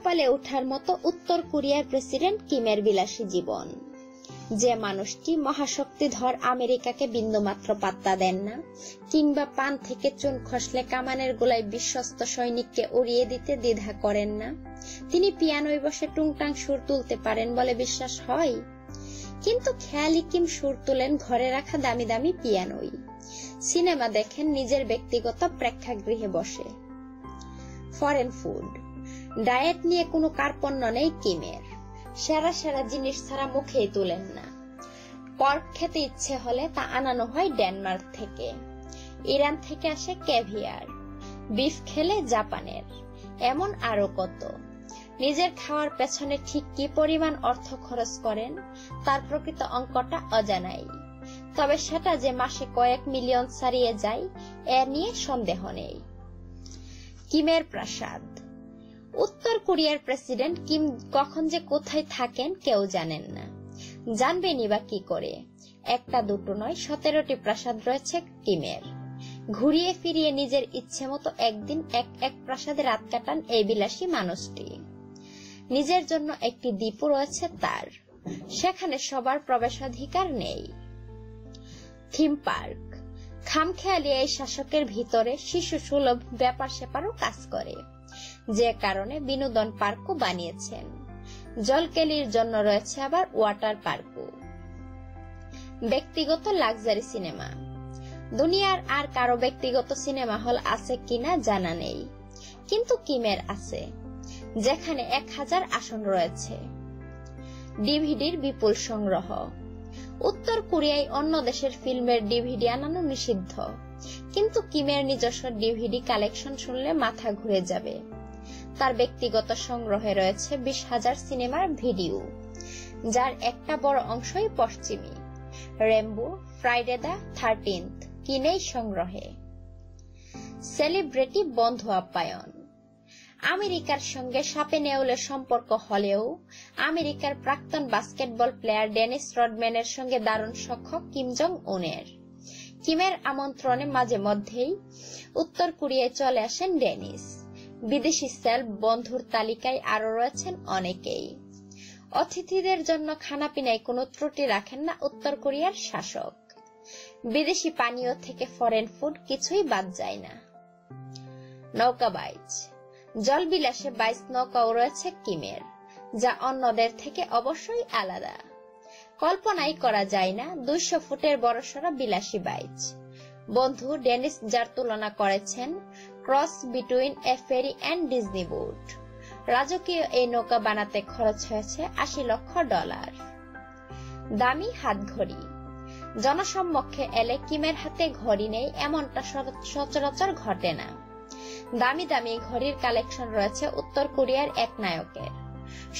কপালে ওঠার মতো উত্তর কোরিয়ার প্রেসিডেন্ট কিমের বিলাসী জীবন। যে মানুষটি মহাশক্তিধর আমেরিকাকে বিন্দুমাত্র পাত্তা দেন না, কিংবা পান থেকে চুন খসলে কামানের গোলায় বিশ্বস্ত সৈনিককে উড়িয়ে দিতে দ্বিধা করেন না, তিনি পিয়ানোয় বসে টুংটাং সুর তুলতে পারেন বলে বিশ্বাস হয়। কিন্তু খেয়ালি কিম সুর তুলেন ঘরে রাখা দামি দামি পিয়ানোই, সিনেমা দেখেন নিজের ব্যক্তিগত প্রেক্ষাগৃহে বসে। ফরেন ফুড, ডায়েট নিয়ে কোনো কার্পণ্য নেই কিমের। সেরা সেরা জিনিস ছাড়া মুখেই তুলেন না। পর্ক খেতে ইচ্ছে হলে তা আনানো হয় ডেনমার্ক থেকে, ইরান থেকে আসে ক্যাভিয়ার, বিফ খেলে জাপানের, এমন আরো কত। নিজের খাওয়ার পেছনে ঠিক কি পরিমাণ অর্থ খরচ করেন তার প্রকৃত অঙ্কটা অজানাই, তবে সেটা যে মাসে কয়েক মিলিয়ন ছাড়িয়ে যায় এ নিয়ে সন্দেহ নেই। কিমের প্রাসাদ। উত্তর কোরিয়ার প্রেসিডেন্ট কিম কখন যে কোথায় থাকেন কেউ জানেন না, জানবেনই বা কি করে। একটা দুটো নয়, 17টি প্রাসাদ রয়েছে কিমের। ঘুরিয়ে ফিরিয়ে নিজের ইচ্ছে মতো একদিন এক প্রাসাদে রাত কাটান এই বিলাসী মানুষটি। নিজের জন্য একটি দ্বীপও রয়েছে তার, সেখানে সবার প্রবেশাধিকার নেই। Theme park. খামখেয়ালি এই শাসকের ভিতরে শিশু সুলভ ব্যাপার স্যাপারও কাজ করে, যে কারণে বিনোদন পার্কও বানিয়েছেন। জলকেলির জন্য রয়েছে আবার ওয়াটার পার্কও। ব্যক্তিগত লাক্সারি সিনেমা। দুনিয়ার আর কারো ব্যক্তিগত সিনেমা হল আছে কিনা জানা নেই, কিন্তু কিমের আছে, যেখানে 1000 আসন রয়েছে। ডিভিডির বিপুল সংগ্রহ। উত্তর কোরিয়ায় অন্য দেশের ফিল্মের ডিভিডি আনানো নিষিদ্ধ, কিন্তু কিমের নিজস্ব ডিভিডি কালেকশন শুনলে মাথা ঘুরে যাবে। তার ব্যক্তিগত সংগ্রহে রয়েছে 20,000 সিনেমার ভিডিও, যার একটা বড় অংশই পশ্চিমী। রেম্বো, ফ্রাইডে দ্য 13th কিনেই সংগ্রহে। সেলিব্রিটি বন্ধু আপ্যায়ন। আমেরিকার সঙ্গে সাপে নেউলের সম্পর্ক হলেও আমেরিকার প্রাক্তন বাস্কেটবল প্লেয়ার ডেনিস রডম্যানের সঙ্গে দারুণ সখ্য কিম জং উনের। কিমের আমন্ত্রণে মাঝে মধ্যেই উত্তর কোরিয়ায় চলে আসেন ডেনিস। বিদেশি সেলফ বন্ধুর তালিকায় আরো রয়েছেন অনেকেই। অতিথিদের জন্য খানাপিনায় কোনো ত্রুটি রাখেন না উত্তর কোরিয়ার শাসক। বিদেশি পানীয় থেকে ফরেন ফুড কিছুই বাদ যায় না। নৌকাবাইজ। জলবিলাসে বাইচ নৌকাও রয়েছে কিমের, যা অন্যদের থেকে অবশ্যই আলাদা। কল্পনাই করা যায় না 200 ফুটের বড়সড় বিলাসী বাইচ। বন্ধু ডেনিস যার তুলনা করেছেন cross between a ferry and Disney boat. রাজকীয় এই নৌকা বানাতে খরচ হয়েছে $80 লক্ষ। দামি হাতঘড়ি। জনসম্মুখে এলে কিমের হাতে ঘড়ি নেই এমনটা সচরাচর ঘটে না। দামি দামি ঘড়ির কালেকশন রয়েছে উত্তর কোরিয়ার এক নায়কের।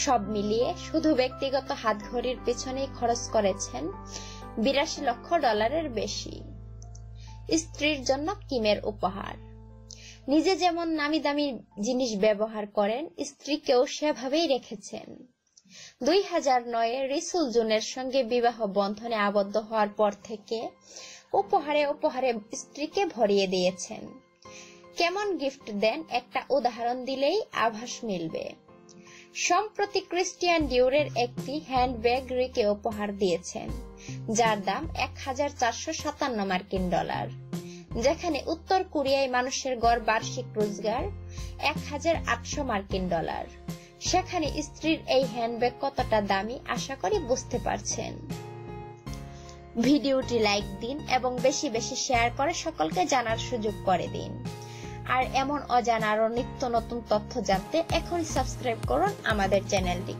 সব মিলিয়ে শুধু ব্যক্তিগত হাতঘড়ির পিছনেই খরচ করেছেন $82 লক্ষ বেশি। স্ত্রীর জন্য কিমের উপহার। নিজে যেমন নামি দামি জিনিস ব্যবহার করেন, স্ত্রীকেও সেভাবেই রেখেছেন। 2009-এ রিসুল জুনের সঙ্গে বিবাহ বন্ধনে আবদ্ধ হওয়ার পর থেকে উপহারে উপহারে স্ত্রীকে ভরিয়ে দিয়েছেন। কেমন গিফট দেন একটা উদাহরণ দিলেই আভাস মিলবে। সম্প্রতি ক্রিস্টিয়ান ডিওরের একটি হ্যান্ডব্যাগ রিকে উপহার দিয়েছেন, যার দাম $1,457, যেখানে উত্তর কোরিয়ায় মানুষের গড় বার্ষিক রোজগার $1,800। সেখানে স্ত্রীর এই হ্যান্ডব্যাগ কতটা দামি আশা করি বুঝতে পারছেন। ভিডিওটি লাইক দিন এবং বেশি বেশি শেয়ার করে সকলকে জানার সুযোগ করে দিন। আর এমন অজানা আরো নিত্য নতুন তথ্য জানতে এখনই সাবস্ক্রাইব করুন আমাদের চ্যানেলটি।